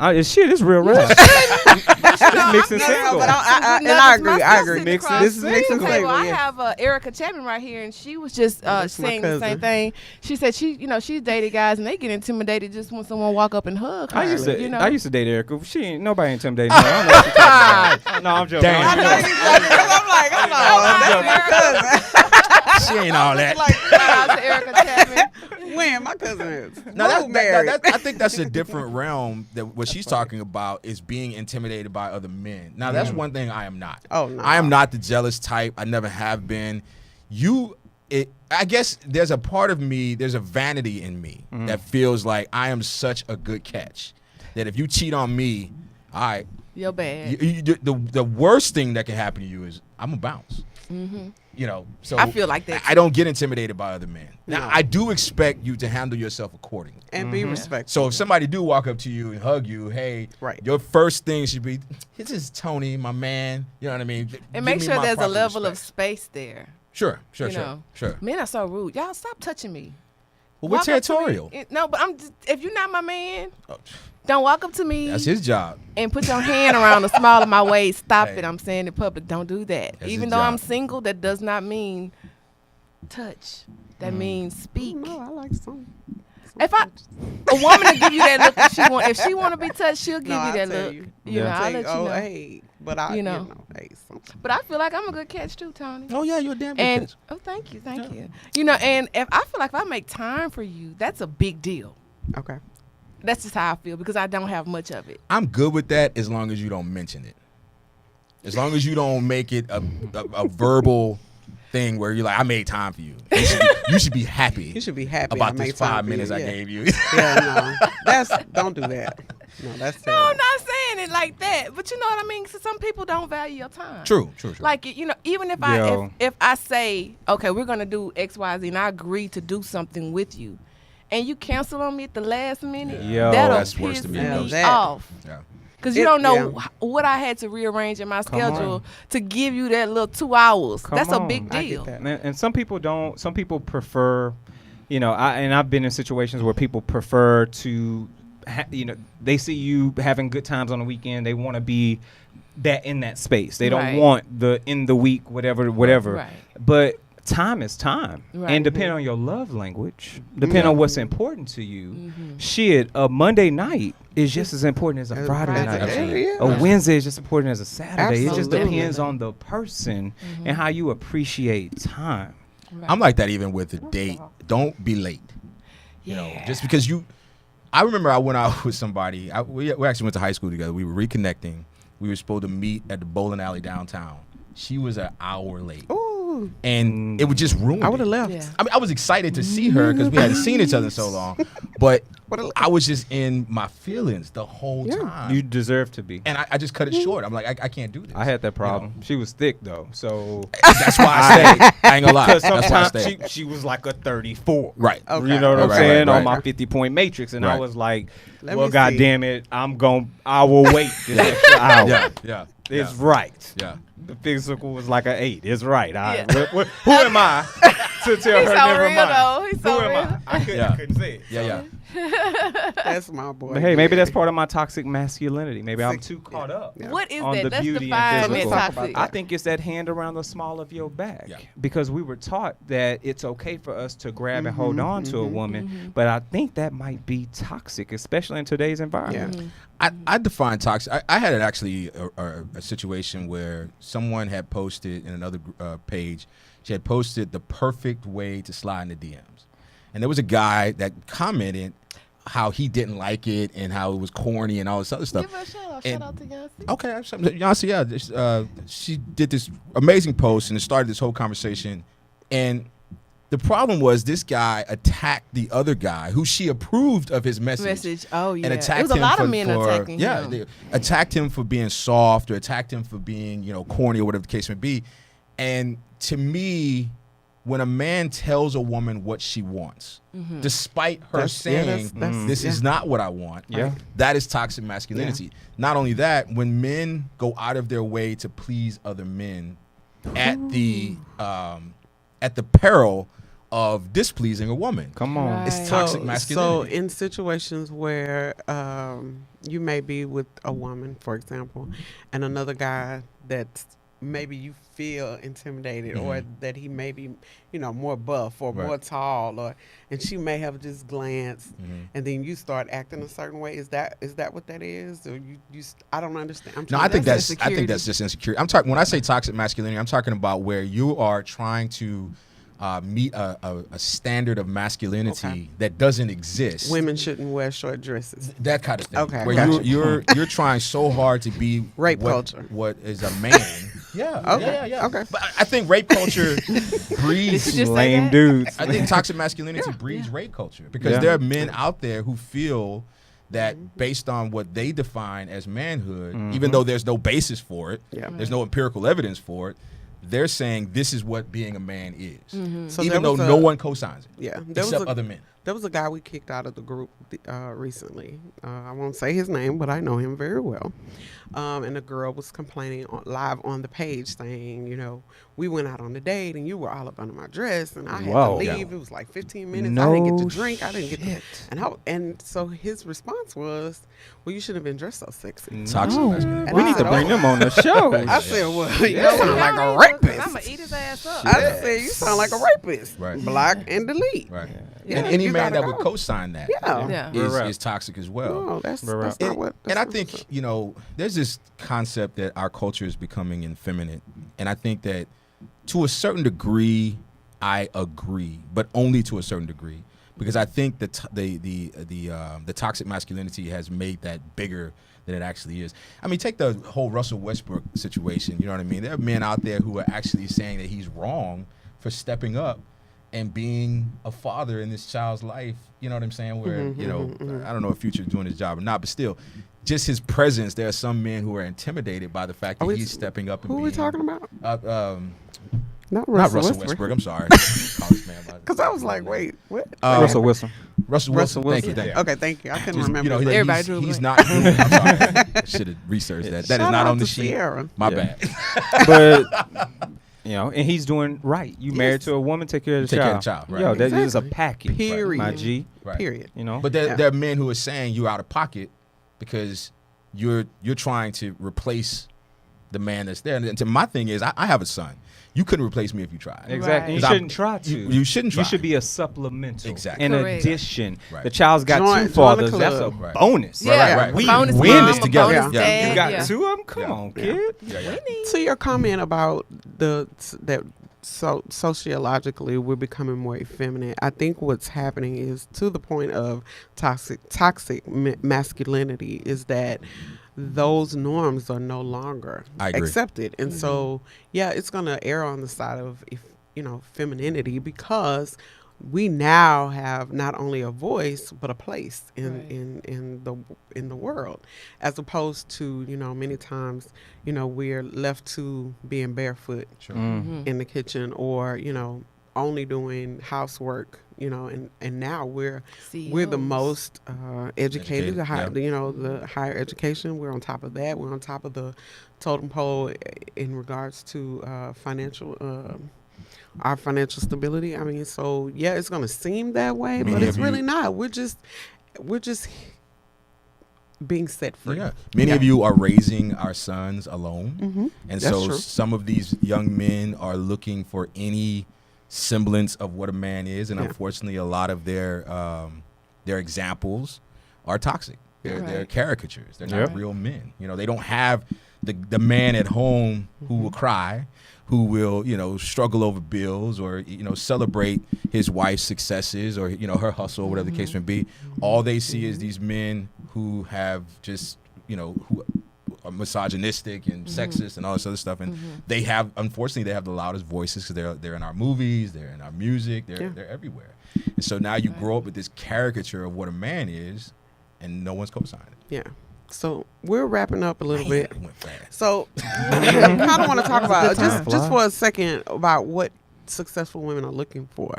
Speaker 3: Shit, it's real rap. It's mixing
Speaker 1: No,
Speaker 3: single.
Speaker 1: but and
Speaker 4: Nuggets,
Speaker 1: I agree.
Speaker 4: my
Speaker 1: I
Speaker 4: sister
Speaker 1: agree.
Speaker 4: sitting across
Speaker 1: This is
Speaker 4: the
Speaker 1: mixing
Speaker 4: table.
Speaker 1: single.
Speaker 4: I
Speaker 1: Yeah.
Speaker 4: have Erica Chapman right here, and she was just
Speaker 1: That's my
Speaker 4: saying the same
Speaker 1: cousin.
Speaker 4: thing. She said she's dated guys, and they get intimidated just when someone walk up and hug her.
Speaker 3: I used to,
Speaker 4: you know?
Speaker 3: I used to date Erica. She ain't nobody intimidating me. I don't know what you're talking about. No, I'm joking.
Speaker 2: Damn.
Speaker 3: I'm joking.
Speaker 1: I'm like, hold on. That's my cousin.
Speaker 2: She ain't all that.
Speaker 4: Shout out to Erica Chapman.
Speaker 1: When my cousin is.
Speaker 2: No,
Speaker 1: Both married.
Speaker 2: I think that's a different realm. That what she's talking about is being intimidated by other men. Now, that's one thing I am not.
Speaker 1: Oh, no.
Speaker 2: I am not the jealous type. I never have been. I guess there's a part of me, there's a vanity in me that feels like I am such a good catch that if you cheat on me, all right,
Speaker 4: You're bad.
Speaker 2: the worst thing that can happen to you is I'm gonna bounce. So
Speaker 4: I feel like that,
Speaker 2: I don't get intimidated by other men. Now,
Speaker 1: No.
Speaker 2: I do expect you to handle yourself accordingly.
Speaker 1: And be respectful.
Speaker 2: So if somebody do walk up to you and hug you, hey,
Speaker 1: Right.
Speaker 2: your first thing should be, this is Tony, my man. You know what I mean?
Speaker 4: And make sure there's a level of space there.
Speaker 2: Sure.
Speaker 4: You know, men are so rude. Y'all stop touching me.
Speaker 2: Well, we're
Speaker 4: Walk up to me.
Speaker 2: territorial.
Speaker 4: No, but if you're not my man, don't walk up to me
Speaker 2: That's his job.
Speaker 4: and put your hand around the small of my waist. Stop
Speaker 2: Hey.
Speaker 4: it. I'm saying in public, don't do that.
Speaker 2: That's
Speaker 4: Even
Speaker 2: his
Speaker 4: though I'm
Speaker 2: job.
Speaker 4: single, that does not mean touch. That means speak.
Speaker 1: No, I like some.
Speaker 4: If a woman will give you that look if she want to be touched, she'll give
Speaker 1: No,
Speaker 4: you
Speaker 1: I'll
Speaker 4: that
Speaker 1: tell
Speaker 4: look.
Speaker 1: you.
Speaker 4: You know,
Speaker 3: Yeah.
Speaker 4: I'll let you know.
Speaker 1: Hey, but I,
Speaker 4: You know.
Speaker 1: hey, some.
Speaker 4: But I feel like I'm a good catch too, Tony.
Speaker 2: Oh, yeah, you're a damn good
Speaker 4: And
Speaker 2: catch.
Speaker 4: thank you. You know, and if I feel like if I make time for you, that's a big deal.
Speaker 1: Okay.
Speaker 4: That's just how I feel because I don't have much of it.
Speaker 2: I'm good with that as long as you don't mention it. As long as you don't make it a verbal thing where you're like, I made time for you. You should be happy.
Speaker 1: You should be happy
Speaker 2: about
Speaker 1: I made
Speaker 2: this
Speaker 1: time
Speaker 2: 5
Speaker 1: for you,
Speaker 2: minutes I
Speaker 1: yeah.
Speaker 2: gave you.
Speaker 1: Yeah, no. Don't do that. No, that's
Speaker 4: No,
Speaker 1: terrible.
Speaker 4: I'm not saying it like that, but you know what I mean. So some people don't value your time.
Speaker 2: True.
Speaker 4: Like even if
Speaker 3: Yo.
Speaker 4: if I say, okay, we're gonna do X, Y, Z, and I agree to do something with you, and you cancel on me at the last minute,
Speaker 3: Yo.
Speaker 4: that'll
Speaker 2: That's worse
Speaker 4: piss
Speaker 2: to me.
Speaker 4: me
Speaker 1: Yeah, that-
Speaker 4: off.
Speaker 2: Yeah.
Speaker 4: Because you
Speaker 1: It-
Speaker 4: don't know
Speaker 1: yeah.
Speaker 4: what I had to rearrange in my
Speaker 3: Come
Speaker 4: schedule
Speaker 3: on.
Speaker 4: to give you that little 2 hours.
Speaker 3: Come
Speaker 4: That's a
Speaker 3: on.
Speaker 4: big
Speaker 1: I get
Speaker 4: deal.
Speaker 1: that.
Speaker 3: And some people don't. Some people prefer, I've been in situations where people prefer to, they see you having good times on the weekend. They want to be that in that space. They don't
Speaker 4: Right.
Speaker 3: want the in the week, whatever.
Speaker 4: Right.
Speaker 3: But time is time.
Speaker 4: Right.
Speaker 3: And depending on your love language, depending on what's important to you,
Speaker 4: Mm-hmm.
Speaker 3: shit, a Monday night is just as important as a
Speaker 1: As
Speaker 3: Friday
Speaker 1: Friday
Speaker 3: night.
Speaker 1: night.
Speaker 2: Absolutely.
Speaker 1: Yeah.
Speaker 3: A Wednesday is just important as a Saturday. It just
Speaker 1: Absolutely.
Speaker 3: depends on the person and how you appreciate time.
Speaker 4: Right.
Speaker 2: I'm like that even with a date. Don't be late. Just because I remember I went out with somebody. We actually went to high school together. We were reconnecting. We were supposed to meet at the bowling alley downtown. She was an hour late.
Speaker 1: Ooh,
Speaker 2: And it would just ruin
Speaker 1: I would have
Speaker 2: it.
Speaker 1: left.
Speaker 4: Yeah.
Speaker 2: I mean, I was excited to see her because we hadn't seen each other in so long. But I was just in my feelings the whole time.
Speaker 3: You deserve to be.
Speaker 2: And I just cut it short. I'm like, I can't do this.
Speaker 3: I had that problem. She was thick though, so
Speaker 2: that's why I stayed. I ain't gonna lie.
Speaker 3: because
Speaker 2: That's why I
Speaker 3: sometimes
Speaker 2: stayed.
Speaker 3: she was like a 34.
Speaker 2: Right.
Speaker 1: Okay.
Speaker 3: You know what I'm
Speaker 2: Right,
Speaker 3: saying?
Speaker 2: right,
Speaker 3: On my
Speaker 2: right.
Speaker 3: 50-point matrix, and I
Speaker 2: Right.
Speaker 3: was like,
Speaker 1: Let
Speaker 3: well,
Speaker 1: me
Speaker 3: God
Speaker 1: see.
Speaker 3: damn it, I will wait this extra hour.
Speaker 2: Yeah.
Speaker 3: It's right.
Speaker 2: Yeah.
Speaker 3: The physical was like an 8. It's right.
Speaker 4: Yeah.
Speaker 3: Who am I to tell
Speaker 4: He's
Speaker 3: her
Speaker 4: so
Speaker 3: never
Speaker 4: real,
Speaker 3: mind?
Speaker 4: though. He's so
Speaker 3: Who am
Speaker 4: real.
Speaker 3: I? I
Speaker 2: Yeah.
Speaker 3: couldn't say it.
Speaker 2: Yeah.
Speaker 1: That's my boy.
Speaker 3: But hey, maybe that's part of my toxic masculinity. Maybe I'm
Speaker 1: Sick.
Speaker 3: too caught up.
Speaker 1: Yeah.
Speaker 4: What is
Speaker 3: On
Speaker 4: that?
Speaker 3: the
Speaker 4: Let's
Speaker 3: beauty and
Speaker 4: define that
Speaker 3: physical.
Speaker 1: Let's talk about
Speaker 4: toxic.
Speaker 1: that.
Speaker 3: I think it's that hand around the small of your back.
Speaker 2: Yeah.
Speaker 3: Because we were taught that it's okay for us to grab and hold on to a woman. But I think that might be toxic, especially in today's environment.
Speaker 2: I define toxic. I had actually a situation where someone had posted in another page. She had posted the perfect way to slide in the DMs, and there was a guy that commented how he didn't like it and how it was corny and all this other stuff.
Speaker 4: Give her a shout out.
Speaker 2: And-
Speaker 4: Shout out to Yancy.
Speaker 2: Okay, Yancy, she did this amazing post and it started this whole conversation. And the problem was this guy attacked the other guy who she approved of his message.
Speaker 4: Oh yeah.
Speaker 2: And attacked
Speaker 4: It was a
Speaker 2: him
Speaker 4: lot
Speaker 2: for,
Speaker 4: of men attacking
Speaker 2: yeah,
Speaker 4: him.
Speaker 2: they attacked him for being soft or attacked him for being, corny or whatever the case may be. And to me, when a man tells a woman what she wants, despite her saying this is not what I want,
Speaker 3: Yeah.
Speaker 2: that is toxic masculinity. Not only that, when men go out of their way to please other men at the peril of displeasing a woman,
Speaker 3: Come on.
Speaker 4: Right.
Speaker 2: it's toxic
Speaker 1: So
Speaker 2: masculinity.
Speaker 1: in situations where you may be with a woman, for example, and another guy that's maybe you feel intimidated or that he may be, more buff or
Speaker 2: Right.
Speaker 1: more tall, and she may have just glanced, and then you start acting a certain way. Is that what that is? Or I don't understand. I'm
Speaker 2: No,
Speaker 1: trying
Speaker 2: I think
Speaker 1: to-
Speaker 2: that's just insecurity. I'm talking when I say toxic masculinity, I'm talking about where you are trying to meet a standard of masculinity
Speaker 1: Okay.
Speaker 2: that doesn't exist.
Speaker 1: women shouldn't wear short dresses.
Speaker 2: That kind of thing.
Speaker 1: Okay,
Speaker 2: Where
Speaker 1: gotcha.
Speaker 2: you're trying so hard to be
Speaker 1: Rape
Speaker 2: what,
Speaker 1: culture.
Speaker 2: What is a man? Yeah.
Speaker 1: Okay,
Speaker 2: Yeah.
Speaker 1: okay.
Speaker 2: But I think rape culture
Speaker 4: Did
Speaker 2: breeds.
Speaker 4: you just say
Speaker 3: Lame
Speaker 4: that?
Speaker 3: dudes.
Speaker 2: I think toxic masculinity breeds rape culture because there are men out there who feel that based on what they define as manhood, even though there's no basis for it,
Speaker 1: Yeah.
Speaker 2: there's no empirical evidence for it, they're saying this is what being a man is,
Speaker 1: So
Speaker 2: even
Speaker 1: there
Speaker 2: though
Speaker 1: was
Speaker 2: no one co-signs it,
Speaker 1: Yeah, there
Speaker 2: except
Speaker 1: was a,
Speaker 2: other men.
Speaker 1: There was a guy we kicked out of the group recently. I won't say his name, but I know him very well. And the girl was complaining live on the page saying, we went out on a date and you were all up under my dress and I had
Speaker 3: Whoa.
Speaker 1: to
Speaker 2: Yeah.
Speaker 1: leave. It was like 15 minutes. I didn't get to drink. I didn't get to.
Speaker 3: shit.
Speaker 1: And so his response was, well, you shouldn't have been dressed so sexy.
Speaker 2: Toxic
Speaker 3: No.
Speaker 2: masculinity.
Speaker 1: And
Speaker 3: We
Speaker 1: I
Speaker 3: need to
Speaker 1: said,
Speaker 3: bring
Speaker 1: "Oh."
Speaker 3: them on the show.
Speaker 1: I said, well, you
Speaker 3: Yeah.
Speaker 1: sound like a
Speaker 4: I'm
Speaker 1: rapist.
Speaker 4: gonna eat his ass up.
Speaker 1: I said, you sound like a rapist.
Speaker 2: Right.
Speaker 1: Block and delete.
Speaker 2: Right.
Speaker 1: Yeah,
Speaker 2: And any
Speaker 1: you
Speaker 2: man that
Speaker 1: gotta
Speaker 2: would
Speaker 1: go.
Speaker 2: co-sign that
Speaker 1: Yeah.
Speaker 4: Yeah.
Speaker 2: is toxic as well.
Speaker 1: No, that's
Speaker 3: Right.
Speaker 1: not what.
Speaker 2: And I
Speaker 1: that's
Speaker 2: think, there's this concept that our culture is becoming effeminate. And I think that to a certain degree, I agree, but only to a certain degree. Because I think that the toxic masculinity has made that bigger than it actually is. I mean, take the whole Russell Westbrook situation. You know what I mean? There are men out there who are actually saying that he's wrong for stepping up and being a father in this child's life. You know what I'm saying? Where, I don't know if Future's doing his job or not, but still, just his presence, there are some men who are intimidated by the fact that he's stepping up and
Speaker 1: Who
Speaker 2: being.
Speaker 1: are we talking about?
Speaker 2: Not
Speaker 1: Not
Speaker 2: Russell Westbrook. I'm sorry.
Speaker 1: Because I was like, wait, what?
Speaker 3: Russell Wilson.
Speaker 2: Russell Wilson. Thank you.
Speaker 1: Okay, thank you. I couldn't
Speaker 2: Just,
Speaker 1: remember.
Speaker 2: he-
Speaker 4: Everybody drew a
Speaker 2: he's
Speaker 4: blank.
Speaker 2: not. I'm sorry. I should have researched that. That is
Speaker 1: Shout
Speaker 2: not
Speaker 1: out
Speaker 2: on the
Speaker 1: to
Speaker 2: sheet.
Speaker 1: Sierra.
Speaker 2: My
Speaker 3: Yeah.
Speaker 2: bad.
Speaker 3: But and he's doing right. You married to a woman, take care of the
Speaker 2: Take care
Speaker 3: child.
Speaker 2: of the child, right.
Speaker 3: Yo, that is a
Speaker 1: Exactly.
Speaker 3: package.
Speaker 1: Period.
Speaker 3: My G.
Speaker 2: Right.
Speaker 1: Period.
Speaker 3: But
Speaker 2: There are men who are saying you're out of pocket because you're trying to replace the man that's there. And my thing is, I have a son. You couldn't replace me if you tried.
Speaker 3: exactly.
Speaker 4: Right.
Speaker 3: You shouldn't try to.
Speaker 2: You shouldn't try.
Speaker 3: You should be a supplemental.
Speaker 2: Exactly.
Speaker 3: In
Speaker 4: Correct.
Speaker 3: addition,
Speaker 2: Right.
Speaker 3: the child's got
Speaker 1: Join
Speaker 3: two
Speaker 1: the
Speaker 3: fathers. That's a
Speaker 1: club.
Speaker 2: Right.
Speaker 3: bonus.
Speaker 4: Yeah.
Speaker 2: Right.
Speaker 3: We
Speaker 4: bonus
Speaker 3: win
Speaker 4: mom,
Speaker 3: this
Speaker 4: a
Speaker 3: together.
Speaker 4: bonus
Speaker 2: Yeah.
Speaker 4: dad,
Speaker 3: You got
Speaker 4: yeah.
Speaker 3: two of them? Come
Speaker 2: Yeah.
Speaker 3: on, kid.
Speaker 2: Yeah.
Speaker 1: To your comment about sociologically we're becoming more effeminate, I think what's happening is to the point of toxic masculinity is that those norms are no longer
Speaker 2: I agree.
Speaker 1: accepted, and so it's going to err on the side of femininity because we now have not only a voice but a place
Speaker 4: Right.
Speaker 1: in the world, as opposed to, you know, many times, you know, we're left to being barefoot
Speaker 2: Sure.
Speaker 4: Mm-hmm.
Speaker 1: in the kitchen, or, you know, only doing housework, you know, and now we're the most educated, the high,
Speaker 2: Educated,
Speaker 1: you know, the higher education. We're on top of that. We're on top of the totem pole in regards to financial our financial stability. I mean, so yeah, it's gonna seem that way,
Speaker 2: Many
Speaker 1: but it's
Speaker 2: of
Speaker 1: really
Speaker 2: you-
Speaker 1: not. We're just being set free.
Speaker 2: Yeah. Many of you are raising our sons alone.
Speaker 1: Mm-hmm.
Speaker 2: And
Speaker 1: That's
Speaker 2: so
Speaker 1: true.
Speaker 2: some of these young men are looking for any semblance of what a man is. And
Speaker 1: Yeah.
Speaker 2: unfortunately, a lot of their examples are toxic. They're
Speaker 4: Right.
Speaker 2: caricatures. They're
Speaker 3: Yep.
Speaker 2: not real men. You know, they don't have the man at home who will cry, who will, you know, struggle over bills, or, you know, celebrate his wife's successes, or, you know, her hustle, whatever the case may be. All they see is these men who have just, you know, who are misogynistic and sexist and all this other stuff. And they have, unfortunately, they have the loudest voices, because they're in our movies, they're in our music, they're everywhere. And so now you grow up with this caricature of what a man is, and no one's co-signing it.
Speaker 1: Yeah. So we're wrapping up a little
Speaker 2: Man,
Speaker 1: bit.
Speaker 2: it went fast.
Speaker 1: So I kind of want to talk about
Speaker 3: time.
Speaker 1: just for a second about what successful women are looking for.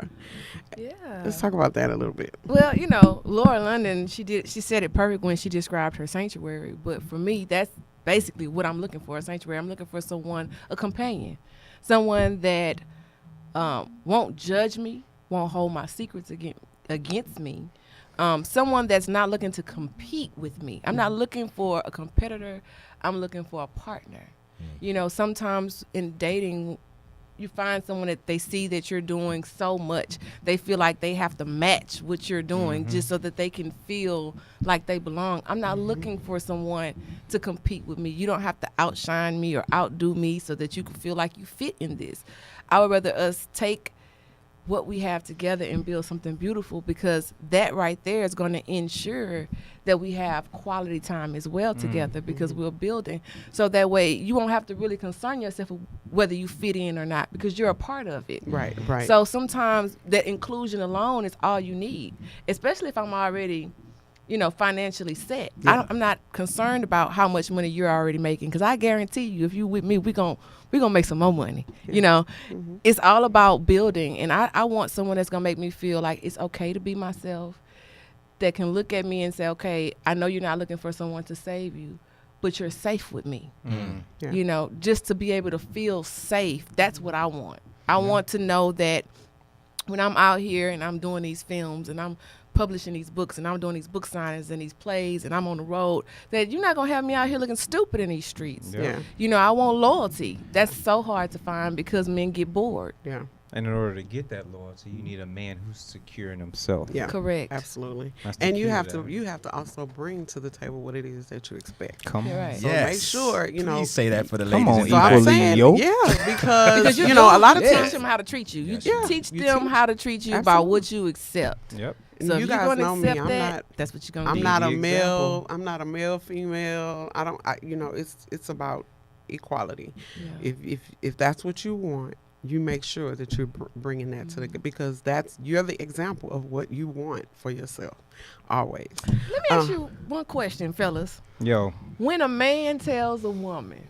Speaker 4: Yeah.
Speaker 1: Let's talk about that a little bit.
Speaker 4: Well, you know, Laura London, she said it perfect when she described her sanctuary. But for me, that's basically what I'm looking for, a sanctuary. I'm looking for someone, a companion, someone that won't judge me, won't hold my secrets against me. Someone that's not looking to compete with me. I'm not looking for a competitor. I'm looking for a partner. You know, sometimes in dating, you find someone that they see that you're doing so much, they feel like they have to match what you're doing just so that they can feel like they belong. I'm not looking for someone to compete with me. You don't have to outshine me or outdo me so that you can feel like you fit in this. I would rather us take what we have together and build something beautiful, because that right there is going to ensure that we have quality time as well together, because we're building. So that way you won't have to really concern yourself with whether you fit in or not, because you're a part of it.
Speaker 1: Right, right.
Speaker 4: So sometimes that inclusion alone is all you need, especially if I'm already, you know, financially set.
Speaker 1: Yeah.
Speaker 4: I'm not concerned about how much money you're already making, because I guarantee you, if you with me, we're gonna make some more money.
Speaker 1: Yeah.
Speaker 4: You know, it's all about building, and I want someone that's gonna make me feel like it's okay to be myself, that can look at me and say, okay, I know you're not looking for someone to save you, but you're safe with me.
Speaker 1: Yeah.
Speaker 4: You know, just to be able to feel safe. That's what I want. I want to know that when I'm out here and I'm doing these films and I'm publishing these books and I'm doing these book signings and these plays and I'm on the road, that you're not going to have me out here looking stupid in these streets.
Speaker 3: Yeah.
Speaker 1: Yeah.
Speaker 4: You know, I want loyalty. That's so hard to find because men get bored.
Speaker 1: Yeah.
Speaker 3: And in order to get that loyalty, you need a man who's secure in himself.
Speaker 1: Yeah.
Speaker 4: Correct.
Speaker 1: Absolutely.
Speaker 3: That's the
Speaker 1: And
Speaker 3: key
Speaker 1: you
Speaker 3: to
Speaker 1: have
Speaker 3: that.
Speaker 1: to also bring to the table what it is that you expect.
Speaker 3: Come
Speaker 4: You're
Speaker 3: on.
Speaker 4: right.
Speaker 1: So make sure, you know.
Speaker 2: Please say that for the
Speaker 3: Come
Speaker 2: ladies.
Speaker 3: on,
Speaker 2: in the
Speaker 1: So I'm
Speaker 2: back.
Speaker 3: equally
Speaker 1: saying,
Speaker 3: yoked.
Speaker 1: yeah, because
Speaker 4: Because
Speaker 1: you know, a lot of
Speaker 4: teach
Speaker 1: times
Speaker 4: them how to treat you.
Speaker 2: Yes.
Speaker 1: Yeah.
Speaker 4: teach
Speaker 1: you
Speaker 4: them
Speaker 1: teach.
Speaker 4: how to treat you about
Speaker 1: Absolutely.
Speaker 4: what you accept.
Speaker 3: Yep.
Speaker 4: So
Speaker 1: you
Speaker 4: if
Speaker 1: guys
Speaker 4: you're
Speaker 1: know
Speaker 4: going
Speaker 1: me.
Speaker 4: to accept
Speaker 1: I'm
Speaker 4: that,
Speaker 1: not.
Speaker 4: that's what you're going to
Speaker 1: I'm
Speaker 4: do.
Speaker 1: not a
Speaker 3: the
Speaker 1: male.
Speaker 3: example.
Speaker 1: I'm not a male, female. You know, it's about equality.
Speaker 4: Yeah.
Speaker 1: If that's what you want, you make sure that you're bringing that to the, because you're the example of what you want for yourself, always.
Speaker 4: Let me ask you one question, fellas.
Speaker 3: Yo.
Speaker 4: When a man tells a woman,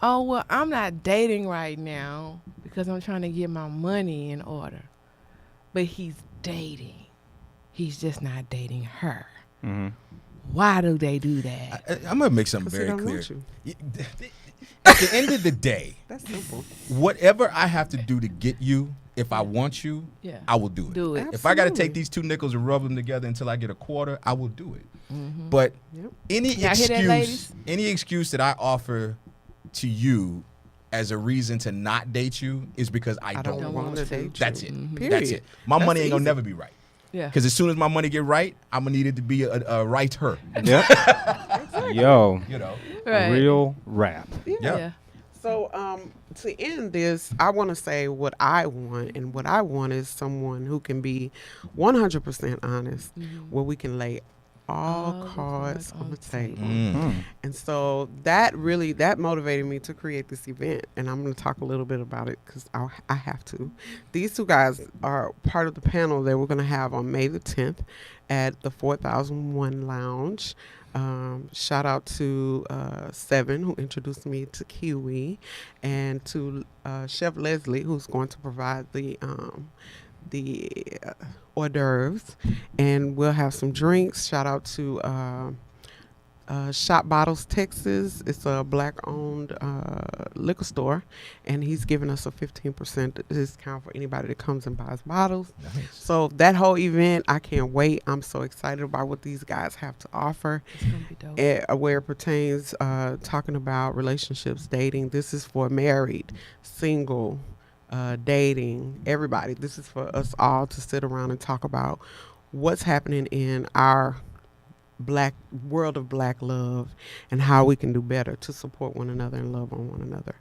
Speaker 4: oh, well, I'm not dating right now because I'm trying to get my money in order, but he's dating. He's just not dating her.
Speaker 3: Mm-hmm.
Speaker 4: Why do they do that?
Speaker 2: I'm going to make something
Speaker 1: 'Cause he
Speaker 2: very
Speaker 1: don't
Speaker 2: clear.
Speaker 1: want you.
Speaker 2: At the end of the day,
Speaker 1: That's simple.
Speaker 2: whatever I have to do to get you, if I want you,
Speaker 4: Yeah.
Speaker 2: I will do it.
Speaker 4: Do it.
Speaker 2: If I got to
Speaker 1: Absolutely.
Speaker 2: take these two nickels and rub them together until I get a quarter, I will do it.
Speaker 4: Mm-hmm.
Speaker 2: But
Speaker 1: Yep.
Speaker 2: any
Speaker 4: Y'all hear that,
Speaker 2: excuse,
Speaker 4: ladies?
Speaker 2: any excuse that I offer to you as a reason to not date you is because I don't
Speaker 1: want
Speaker 2: want
Speaker 1: to
Speaker 2: to.
Speaker 1: date you.
Speaker 2: That's it.
Speaker 4: Mhm.
Speaker 1: Period.
Speaker 2: That's it. My
Speaker 1: That's
Speaker 2: money ain't gonna
Speaker 1: easy.
Speaker 2: never be right.
Speaker 4: Yeah.
Speaker 2: Because as soon as my money get right, I'm gonna need it to be a right her.
Speaker 3: Yep. Yo.
Speaker 2: You know.
Speaker 4: Right.
Speaker 3: Real rap.
Speaker 2: Yeah.
Speaker 4: Yeah.
Speaker 1: So, to end this, I want to say what I want, and what I want is someone who can be 100% honest,
Speaker 4: Mm-hmm.
Speaker 1: where we can lay all cards on the table.
Speaker 3: Mm.
Speaker 1: And so that motivated me to create this event. And I'm going to talk a little bit about it because I have to. These two guys are part of the panel that we're going to have on May the 10th at the 4001 Lounge. Shout out to Seven, who introduced me to Kiwi, and to Chef Leslie, who's going to provide the hors d'oeuvres, and we'll have some drinks. Shout out to Shop Bottles Texas. It's a black-owned liquor store, and he's giving us a 15% discount for anybody that comes and buys bottles.
Speaker 2: Nice.
Speaker 1: So that whole event, I can't wait. I'm so excited about what these guys have to offer.
Speaker 4: It's gonna be dope.
Speaker 1: Where it pertains talking about relationships, dating. This is for married, single, dating, everybody. This is for us all to sit around and talk about what's happening in our black world of black love and how we can do better to support one another and love on one another.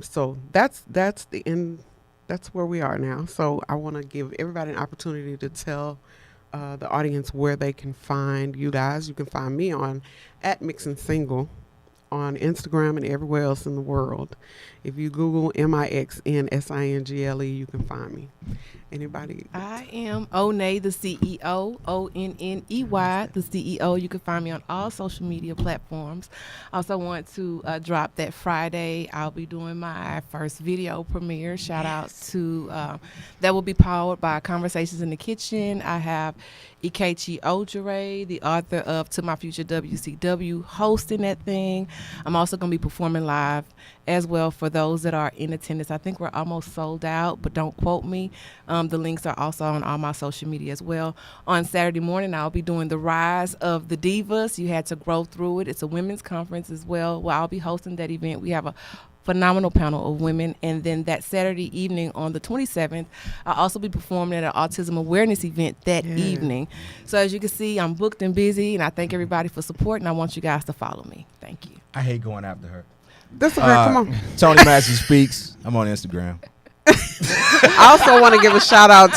Speaker 1: So that's the end. That's where we are now. So I want to give everybody an opportunity to tell the audience where they can find you guys. You can find me on @MixNSingle on Instagram and everywhere else in the world. If you Google MixNSingle, you can find me. Anybody?
Speaker 4: I am Oney, the CEO, Onney, the CEO. You can find me on all social media platforms. I also want to drop that Friday. I'll be doing my first video premiere. Shout out to, that will be powered by Conversations in the Kitchen. I have Ikechi Ojire, the author of To My Future WCW, hosting that thing. I'm also going to be performing live as well for those that are in attendance. I think we're almost sold out, but don't quote me. The links are also on all my social media as well. On Saturday morning, I'll be doing The Rise of the Divas. You had to grow through it. It's a women's conference as well, where I'll be hosting that event. We have a phenomenal panel of women. And then that Saturday evening on the 27th, I'll also be performing at an autism awareness event that evening. So as you can see, I'm booked and busy, and I thank everybody for support, and I want you guys to follow me. Thank you.
Speaker 2: I hate going after her.
Speaker 1: That's okay. Come on.
Speaker 2: Tony Massey Speaks. I'm on Instagram.
Speaker 1: I also want to give a shout out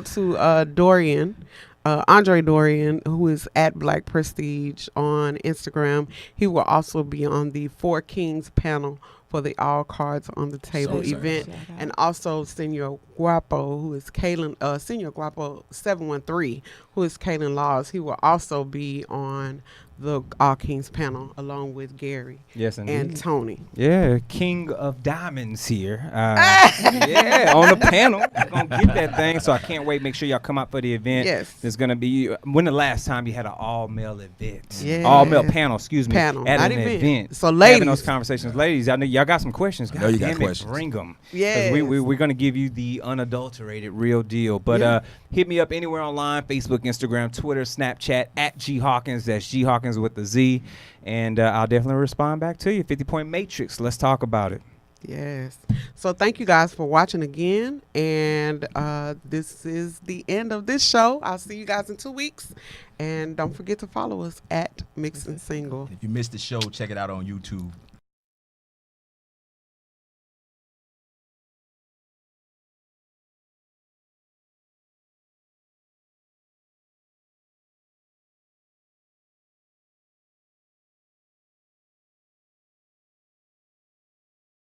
Speaker 1: to Dorian, Andre Dorian, who is at Black Prestige on Instagram. He will also be on the Four Kings panel for the All Cards on the Table event, and also Senor Guapo, who is Kaylin, Senor Guapo 713, who is Kaylin Laws. He will also be on the All Kings panel along with Gary.
Speaker 3: Yes, indeed.
Speaker 1: And Tony.
Speaker 3: Yeah, King of Diamonds here. Yeah, on the panel. We're going to get that thing, so I can't wait. Make sure y'all come out for the event.
Speaker 1: Yes.
Speaker 3: There's going to be, when the last time you had an all-male event?
Speaker 1: Yeah.
Speaker 3: All-male panel, excuse me.
Speaker 1: Panel,
Speaker 3: at
Speaker 1: not
Speaker 3: an
Speaker 1: event.
Speaker 3: event.
Speaker 1: So ladies.
Speaker 3: Having those conversations. Ladies, I know y'all got some questions.
Speaker 2: I know you got
Speaker 3: damn it,
Speaker 2: questions.
Speaker 3: Bring them.
Speaker 1: Yes.
Speaker 3: We're going to give you the unadulterated real deal. But hit me up anywhere online, Facebook, Instagram, Twitter, Snapchat, @GHawkins. That's G Hawkins with the Z. And I'll definitely respond back to you. 50-point matrix. Let's talk about it.
Speaker 1: Yes. So thank you guys for watching again. And this is the end of this show. I'll see you guys in 2 weeks. And don't forget to follow us @MixNSingle.
Speaker 2: If you missed the show, check it out on YouTube.